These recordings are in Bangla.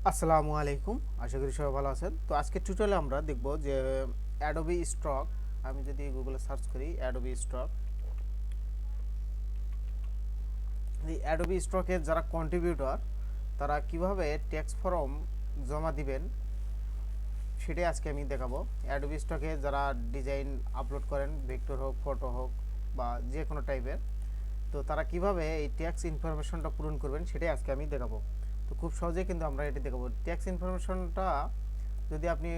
আসসালামু আলাইকুম। আশা করি সবাই ভালো আছেন। তো আজকের টিউটোরিয়ালে আমরা দেখব যে অ্যাডোবি স্টক, আমি যদি গুগলে সার্চ করি অ্যাডোবি স্টক, এই অ্যাডোবি স্টকের যারা কন্ট্রিবিউটর তারা কিভাবে ট্যাক্স ফর্ম জমা দিবেন সেটাই আজকে আমি দেখাবো। অ্যাডোবি স্টকে যারা ডিজাইন আপলোড করেন, ভেক্টর হোক, ফটো হোক বা যে কোনো টাইপের, তো তারা কিভাবে এই ট্যাক্স ইনফরমেশনটা পূরণ করবেন সেটাই আজকে আমি দেখাবো। তো খুব সহজেই কিন্তু আমরা এটি দেখাবো। ট্যাক্স ইনফরমেশনটা যদি আপনি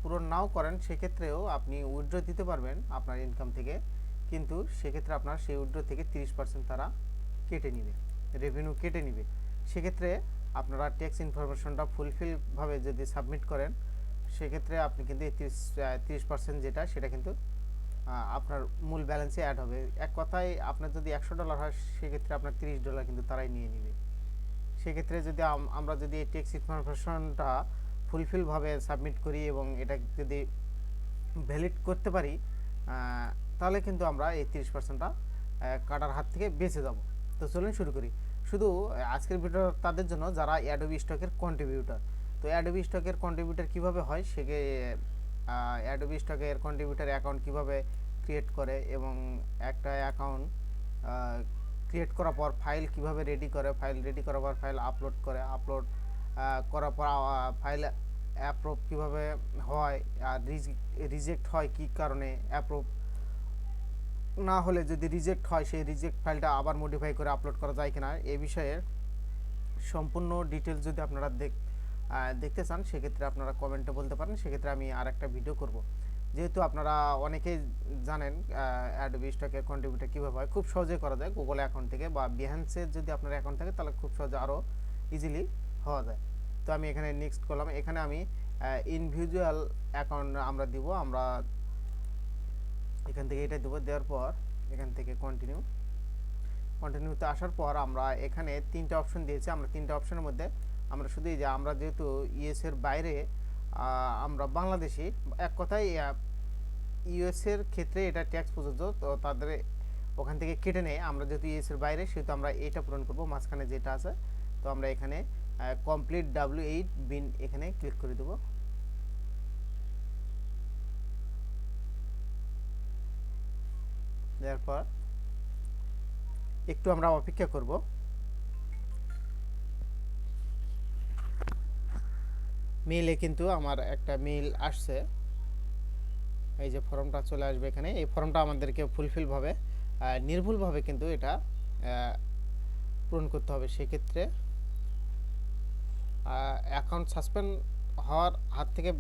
পূরণ নাও করেন সেক্ষেত্রেও আপনি উইথড্র দিতে পারবেন আপনার ইনকাম থেকে, কিন্তু সেক্ষেত্রে আপনার সেই উইথড্র থেকে 30% তারা কেটে নেবে, রেভিনিউ কেটে নেবে। সেক্ষেত্রে আপনারা ট্যাক্স ইনফরমেশনটা ফুলফিলভাবে যদি সাবমিট করেন সেক্ষেত্রে আপনি কিন্তু এই 30% যেটা সেটা কিন্তু আপনার মূল ব্যালেন্সে অ্যাড হবে। এক কথায় আপনার যদি $100 হয় সেক্ষেত্রে আপনার $30 কিন্তু তারাই নিয়ে নেবে। সেক্ষেত্রে যদি আমরা যদি এই ট্যাক্স ইনফরমেশনটা ফুলফিলভাবে সাবমিট করি এবং এটা যদি ভ্যালিড করতে পারি, তাহলে কিন্তু আমরা এই 30%টা কাটার হাত থেকে বেঁচে যাব। তো চলুন শুরু করি। শুধু আজকের ভিডিও তাদের জন্য যারা অ্যাডোবি স্টকের কন্ট্রিবিউটর। তো অ্যাডোবি স্টকের কন্ট্রিবিউটর কীভাবে হয়, অ্যাডোবি স্টকের কন্ট্রিবিউটর অ্যাকাউন্ট কীভাবে ক্রিয়েট করে এবং একটা অ্যাকাউন্ট ক্রিয়েট করার পর ফাইল কিভাবে রেডি করে, ফাইল রেডি করার পর ফাইল আপলোড করে, আপলোড করার পর ফাইল অ্যাপ্রুভ কীভাবে হয়, আর রিজেক্ট হয় কী কারণে, অ্যাপ্রুভ না হলে যদি রিজেক্ট হয় সেই রিজেক্ট ফাইলটা আবার মডিফাই করে আপলোড করা যায় কিনা, এই বিষয়ে সম্পূর্ণ ডিটেলস যদি আপনারা দেখতে চান সেক্ষেত্রে আপনারা কমেন্টে বলতে পারেন, সেক্ষেত্রে আমি আর একটা ভিডিও করব। যেহেতু আপনারা অনেকেই জানেন অ্যাডোবি স্টকের কন্ট্রিবিউটর কীভাবে হয়, খুব সহজে করা যায় গুগল অ্যাকাউন্ট থেকে বা বিহান্সের যদি আপনার অ্যাকাউন্ট থাকে তাহলে খুব সহজে আরও ইজিলি হওয়া যায়। তো আমি এখানে নেক্সট করলাম, এখানে আমি ইনভিজুয়াল অ্যাকাউন্ট আমরা দিব, আমরা এখান থেকে এটা দেবো, দেওয়ার পর এখান থেকে কন্টিনিউতে আসার পর আমরা এখানে তিনটা অপশন দিয়েছি। আমরা তিনটা অপশনের মধ্যে আমরা শুধু এই যে আমরা যেহেতু ইউএসের বাইরে, আমরা বাংলাদেশি, এক কথায় ইউএসের ক্ষেত্রে এটা ট্যাক্স প্রযোজ্য, তো তাদের ওখান থেকে কেটে নেয়। আমরা যেহেতু ইউএসের বাইরে সেহেতু আমরা এটা পূরণ করব, মাঝখানে যেটা আছে। তো আমরা এখানে কমপ্লিট W8 বিন এখানে ক্লিক করে দেবো। দেওয়ার পর একটু আমরা অপেক্ষা করব। মেইলে কিন্তু আমার একটা মেইল আসছে, এই যে ফর্মটা চলে আসবে এখানে। এই ফর্মটা আমাদেরকে ফুলফিলভাবে নির্ভুলভাবে কিন্তু এটা পূরণ করতে হবে। সেক্ষেত্রে অ্যাকাউন্ট সাসপেন্ড হওয়ার হাত থেকে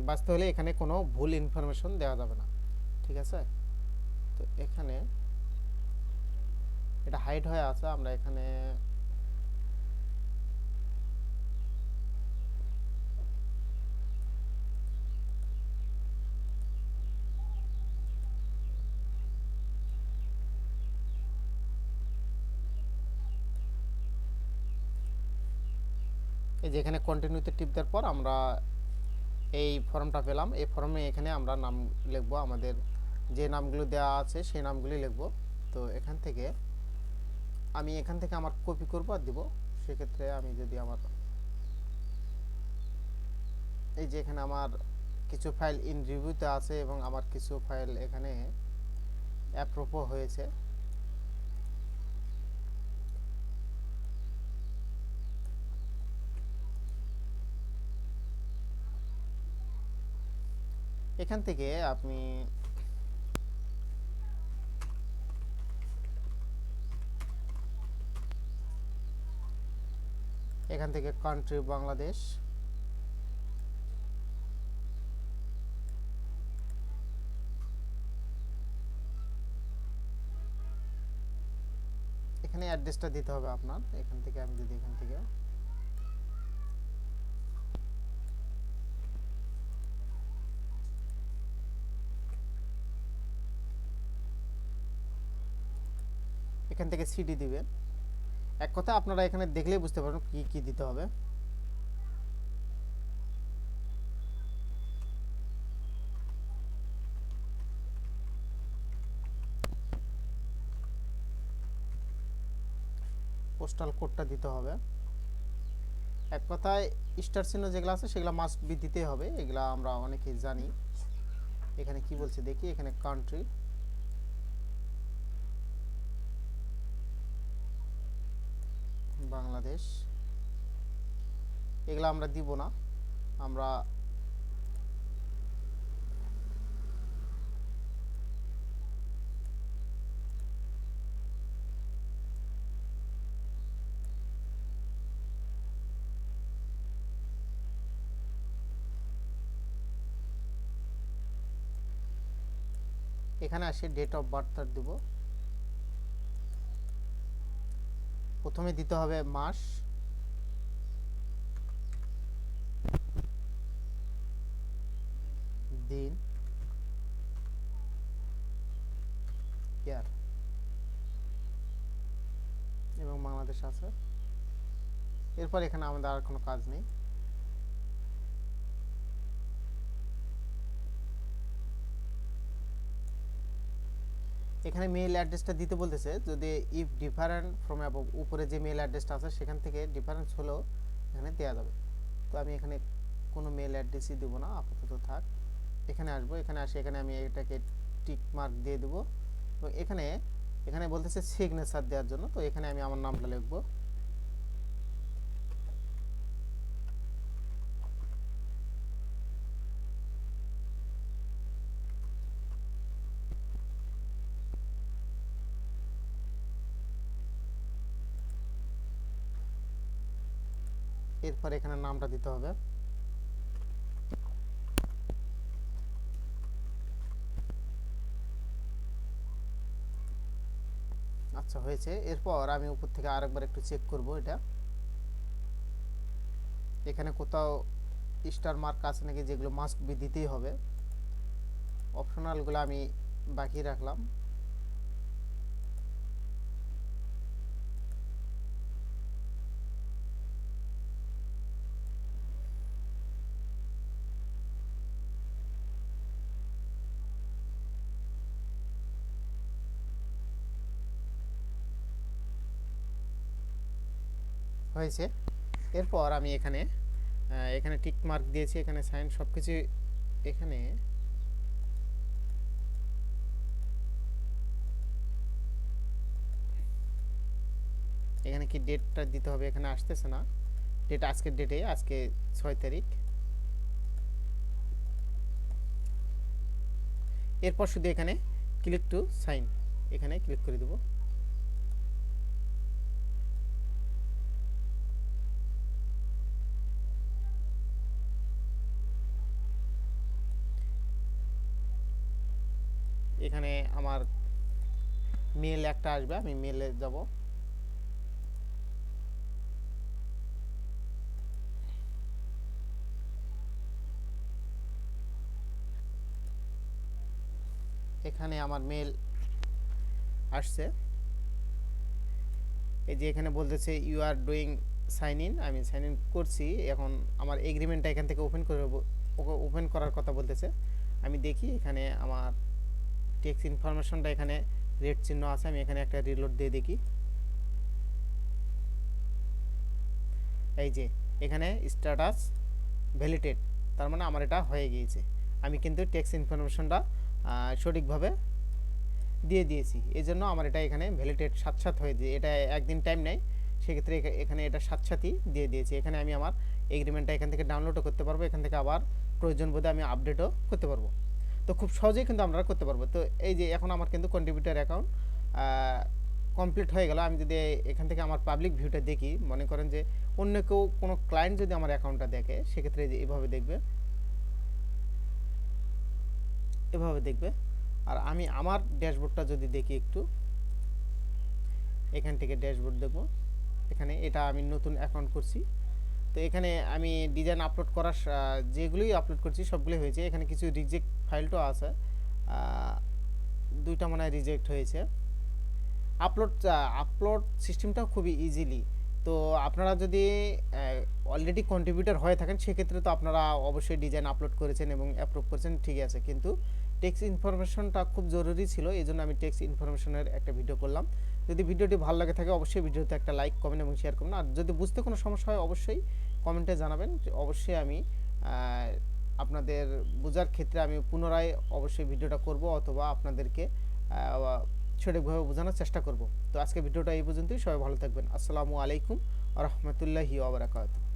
বাঁচতে হলে এখানে কোনো ভুল ইনফরমেশন দেওয়া যাবে না, ঠিক আছে? তো এখানে এটা হাইড হয়ে আছে, আমরা এখানে এই যে এখানে কন্টিনিউতে টিপ দেওয়ার পর আমরা এই ফর্মটা পেলাম। এই ফর্মে এখানে আমরা নাম লিখবো, আমাদের যে নামগুলো দেওয়া আছে সেই নামগুলি লিখবো। তো এখান থেকে আমার কপি করব আর দিব। সেক্ষেত্রে আমি যদি আমার এই যে এখানে আমার কিছু ফাইল ইন রিভিউতে আছে এবং আমার কিছু ফাইল এখানে অ্যাপ্রুভও হয়েছে। এখান থেকে আপনি এখান থেকে কান্ট্রি বাংলাদেশ, এখানে অ্যাড্রেসটা দিতে হবে আপনার। এখান থেকে আমি যদি এখান থেকে সিডি দিবেন। এক কথা আপনারা এখানে দেখলেই বুঝতে পারবেন কি কি দিতে হবে। পোস্টাল কোডটা দিতে হবে। এক কথায় স্টার চিহ্ন যেগুলো আছে সেগুলো মাস্ট বি দিতে হবে, এগুলা আমরা অনেকেই জানি। এখানে কি বলছে দেখি, এখানে কান্ট্রি, বাংলাদেশ, এগুলো আমরা দিব না। আমরা এখানে আসে ডেট অফ বার্থ দিব। প্রথমে দিতে হবে মাস, দিন, ইয়ার, এবং বাংলাদেশ আছে। এরপর এখানে আমাদের আর কোনো কাজ নেই। এখানে মেইল অ্যাড্রেসটা দিতে বলতেছে, যদি ইফ ডিফারেন্ট ফ্রম অ্যাবভ, উপরে যে মেইল অ্যাড্রেসটা আছে সেখান থেকে ডিফারেন্স হলেও এখানে দেওয়া যাবে। তো আমি এখানে কোনো মেইল অ্যাড্রেসই দেবো না, আপাতত থাক। এখানে আসবো, এখানে আসে এখানে আমি এটাকে টিক মার্ক দিয়ে দেবো, এবং এখানে এখানে বলতেছে সিগনেচার দেওয়ার জন্য, তো এখানে আমি আমার নামটা লিখবো। এরপর এখানে নামটা দিতে হবে। আচ্ছা, হয়েছে। এরপর আমি উপর থেকে আরেকবার একটু চেক করব এটা, এখানে কোথাও স্টার মার্ক আছে নাকি, যেগুলো মাস্ট বি দিতেই হবে। অপশনালগুলো আমি বাকি রাখলাম। হয়েছে। এরপর আমি এখানে এখানে টিক মার্ক দিয়েছি, এখানে সাইন সব কিছু, এখানে এখানে কি ডেটটা দিতে হবে, এখানে আসতেছে না ডেট, আজকের ডেটে, আজকে 6 তারিখ। এরপর শুধু এখানে ক্লিক টু সাইন, এখানে ক্লিক করে দেব। এখানে আমার মেল একটা আসবে, আমি মেলে যাব। এখানে আমার মেল আসছে, এই যে এখানে বলতেছে you are doing sign in, আমি সাইন ইন করছি। এখন আমার এগ্রিমেন্টটা এখান থেকে ওপেন করে, ওপেন করার কথা বলতেছে। আমি দেখি এখানে আমার টেক্সট ইনফরমেশনটা এখানে রেড চিহ্ন আছে, আমি এখানে একটা রিলোড দিয়ে দেখি। এই যে এখানে স্ট্যাটাস ভ্যালিডেট, তার মানে আমার এটা হয়ে গিয়েছে। আমি কিন্তু টেক্সট ইনফরমেশনটা সঠিকভাবে দিয়ে দিয়েছি, এই জন্য আমার এটা এখানে ভ্যালিডেট সাথে হয়ে যায়। এটা একদিন টাইম নেয়, সেক্ষেত্রে এখানে এটা সাথেই দিয়ে দিয়েছি। এখানে আমি আমার এগ্রিমেন্টটা এখান থেকে ডাউনলোডও করতে পারবো, এখান থেকে আবার প্রয়োজন বোধে আমি আপডেটও করতে পারবো। তো খুব সহজেই কিন্তু আমরা করতে পারবো। তো এই যে এখন আমার কিন্তু কন্ট্রিবিউটার অ্যাকাউন্ট কমপ্লিট হয়ে গেল। আমি যদি এখান থেকে আমার পাবলিক ভিউটা দেখি, মনে করেন যে অন্য কেউ, কোনো ক্লায়েন্ট যদি আমার অ্যাকাউন্টটা দেখে, সেক্ষেত্রে যে এভাবে দেখবে, এভাবে দেখবে। আর আমি আমার ড্যাশবোর্ডটা যদি দেখি একটু, এখান থেকে ড্যাশবোর্ড দেখব। এখানে এটা আমি নতুন অ্যাকাউন্ট করছি, তো এখানে আমি ডিজাইন আপলোড করার যেগুলোই আপলোড করছি সবগুলোই হয়েছে। এখানে কিছু রিজেক্ট ফাইলটাও আছে, দুইটা মনে হয় রিজেক্ট হয়েছে। আপলোড সিস্টেমটাও খুবই ইজিলি। তো আপনারা যদি অলরেডি কন্ট্রিবিউটর হয়ে থাকেন, সেক্ষেত্রে তো আপনারা অবশ্যই ডিজাইন আপলোড করেছেন এবং অ্যাপ্রুভ করেছেন, ঠিক আছে। কিন্তু টেক্সট ইনফরমেশনটা খুব জরুরি ছিল, এই জন্য আমি টেক্সট ইনফরমেশনের একটা ভিডিও করলাম। যদি ভিডিওটি ভালো লাগে থাকে, অবশ্যই ভিডিওতে একটা লাইক, কমেন্ট এবং শেয়ার করুন। আর যদি বুঝতে কোনো সমস্যা হয়, অবশ্যই কমেন্টে জানাবেন। অবশ্যই আমি আপনাদের বোঝার ক্ষেত্রে আমি পুনরায় অবশ্যই ভিডিওটা করব, অথবা আপনাদেরকে সঠিকভাবে বোঝানোর চেষ্টা করব। তো আজকে ভিডিওটা এই পর্যন্তই। সবাই ভালো থাকবেন। আসসালামু আলাইকুম ওয়া রাহমাতুল্লাহি ওয়া বারাকাতুহু।